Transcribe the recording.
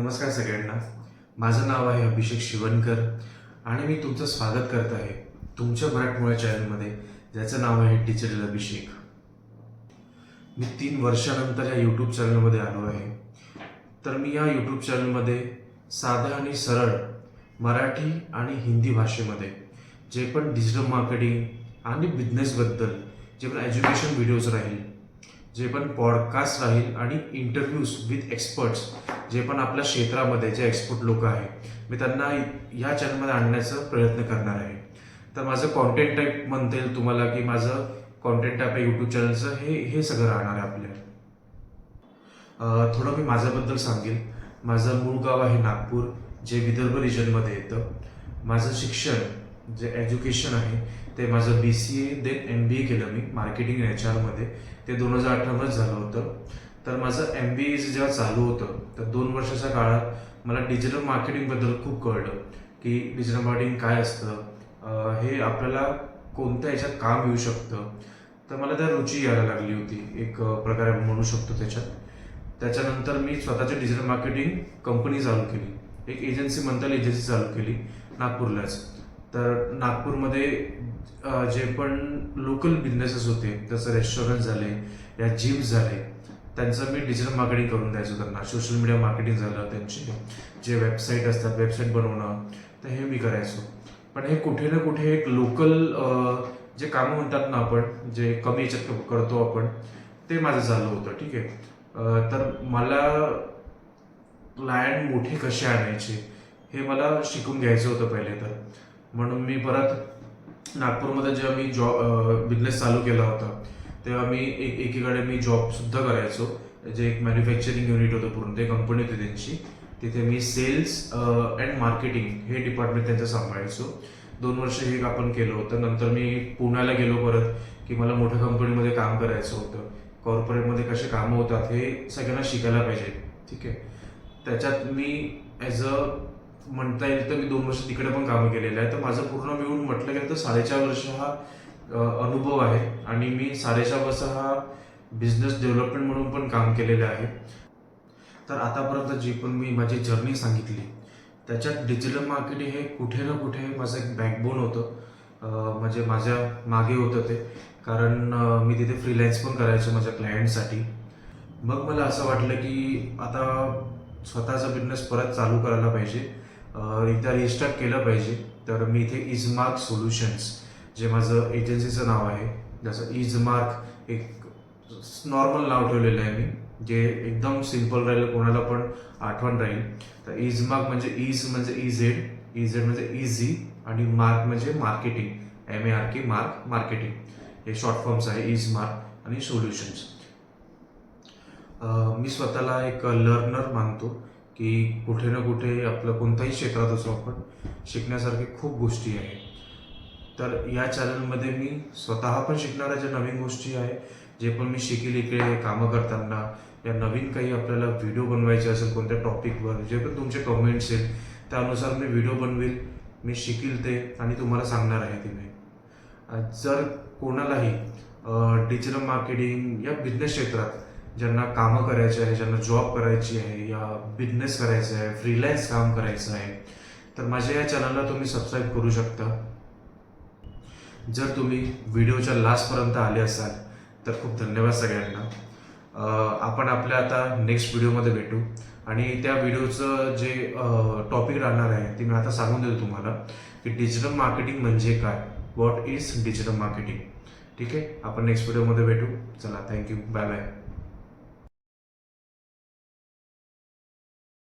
नमस्कार सगळ्यांना. माझं नाव आहे अभिषेक शिवणकर आणि मी तुमचं स्वागत करत आहे तुमच्या मराठमोळ्या चॅनलमध्ये, ज्याचं नाव आहे डिजिटल अभिषेक. मी 3 वर्षानंतर या यूट्यूब चॅनलमध्ये आलो आहे. तर मी या यूट्यूब चॅनलमध्ये साधं आणि सरळ मराठी आणि हिंदी भाषेमध्ये जे पण डिजिटल मार्केटिंग आणि बिझनेसबद्दल जे पण एज्युकेशन व्हिडिओज राहील, जे पण पॉडकास्ट राहील आणि इंटरव्ह्यूज विथ एक्सपर्ट्स, जे पण आपल्या क्षेत्रामध्ये जे एक्सपर्ट लोक आहेत, मी त्यांना या चॅनलमध्ये आणण्याचा प्रयत्न करणार आहे. तर माझं कॉन्टेंट टाईप म्हणता येईल तुम्हाला की माझं कॉन्टेंट टाईप आहे यूट्यूब चॅनलचं हे सगळं राहणार आहे आपल्या. थोडं मी माझ्याबद्दल सांगेल. माझं मूळ गाव आहे नागपूर, जे विदर्भ रिजनमध्ये येतं. माझं शिक्षण जे एज्युकेशन आहे ते माझं BCA देन MBA केलं मी मार्केटिंग HR मध्ये. ते 2018मध्ये झालं होतं. तर माझं MBA जेव्हा चालू होतं तर 2 वर्षाच्या काळात मला डिजिटल मार्केटिंगबद्दल खूप कळलं की डिजिटल मार्केटिंग काय असतं, हे आपल्याला कोणत्या ह्याच्यात काम येऊ शकतं. तर मला त्या रुची यायला लागली होती, एक प्रकारे म्हणू शकतो त्याच्यात. त्याच्यानंतर मी स्वतःची डिजिटल मार्केटिंग कंपनी चालू केली, एक एजन्सी म्हणता येईल, एजन्सी चालू केली नागपूरलाच. तर नागपूरमध्ये जे पण लोकल बिझनेसेस होते, जसं रेस्टॉरंट झाले या जिम्स झाले, त्यांचं मी डिजिटल मार्केटिंग करून द्यायचो त्यांना. सोशल मीडिया मार्केटिंग झालं, त्यांचे जे वेबसाईट असतात, वेबसाईट बनवणं, तर हे मी करायचो. पण हे कुठे ना कुठे एक लोकल जे कामं म्हणतात ना आपण, जे कमी याच्यात करतो आपण, ते माझं चालू होतं. ठीक आहे. तर मला क्लायंट मोठे कसे आणायचे हे मला शिकून घ्यायचं होतं पहिले. तर म्हणून मी परत नागपूरमध्ये जेव्हा मी बिझनेस चालू केला होता तेव्हा मी एकीकडे मी जॉबसुद्धा करायचो. जे एक मॅन्युफॅक्चरिंग युनिट होतं, पूर्ण ते कंपनी होती त्यांची. तिथे मी सेल्स अँड मार्केटिंग हे डिपार्टमेंट त्यांचं सांभाळायचो. 2 वर्ष हे आपण केलं होतं. नंतर मी पुण्याला गेलो परत की मला मोठ्या कंपनीमध्ये काम करायचं होतं. कॉर्पोरेटमध्ये कसे कामं होतात हे सगळ्यांना शिकायला पाहिजे. ठीक आहे. त्याच्यात मी ॲज अ म्हणता येईल तर मी 2 वर्ष तिकडे पण कामं केलेलं आहे. तर माझं पूर्ण मिळून म्हटलं गेलं तर 4.5 वर्ष हा अनुभव आहे. आणि मी 4.5 वर्ष हा बिझनेस डेव्हलपमेंट म्हणून पण काम केलेलं आहे. तर आतापर्यंत जी पण मी माझी जर्नी सांगितली त्याच्यात डिजिटल मार्केटिंग हे कुठे ना कुठे माझं एक बॅकबोन होतं. म्हणजे माझ्या मागे होतं ते. कारण मी तिथे फ्रीलान्स पण करायचो माझ्या क्लायंटसाठी. मग मला असं वाटलं की आता स्वतःचा बिझनेस परत चालू करायला पाहिजे, एकदा रिस्टार्ट केलं पाहिजे. तर मी इथे इजमार्क सोल्युशन्स, जे माझं एजन्सीचं नाव आहे, जसं इजमार्क एक नॉर्मल नाव ठेवलेलं आहे मी, जे एकदम सिम्पल राहील, कोणाला पण आठवण राहील. तर इजमार्क म्हणजे इज म्हणजे इझेड म्हणजे इझी आणि मार्क म्हणजे मार्केटिंग, MARK मार्क मार्केटिंग, हे शॉर्ट फॉर्म्स आहे इजमार्क आणि सोल्युशन्स. मी स्वतःला एक लर्नर मानतो की कुठे ना कुठे आपलं कोणत्याही क्षेत्रात असो आपण, शिकण्यासारखी खूप गोष्टी आहेत. तर या चॅनलमध्ये मी स्वतः पण शिकणाऱ्या ज्या नवीन गोष्टी आहे, जे पण मी शिकेल इकडे कामं करताना, या नवीन काही आपल्याला व्हिडिओ बनवायचे असेल कोणत्या टॉपिकवर, जे पण तुमचे कमेंट्स आहेत त्यानुसार मी व्हिडिओ बनवेल, मी शिकेल ते आणि तुम्हाला सांगणार आहे ते मी. जर कोणालाही डिजिटल मार्केटिंग या बिझनेस क्षेत्रात ज्यांना कामं करायची आहे, ज्यांना जॉब करायची आहे या बिझनेस करायचा आहे, फ्रीलान्स काम करायचं आहे, तर माझ्या या चॅनलला तुम्ही सबस्क्राईब करू शकता. जर तुम्ही व्हिडिओच्या लास्टपर्यंत आले असाल तर खूप धन्यवाद सगळ्यांना. आपण आपल्या आता नेक्स्ट व्हिडिओमध्ये भेटू आणि त्या व्हिडिओचं जे टॉपिक राहणार आहे ते मी आता सांगून देतो तुम्हाला की डिजिटल मार्केटिंग म्हणजे काय, व्हॉट इज डिजिटल मार्केटिंग. ठीक आहे. आपण नेक्स्ट व्हिडिओमध्ये भेटू. चला, थँक्यू, बाय बाय.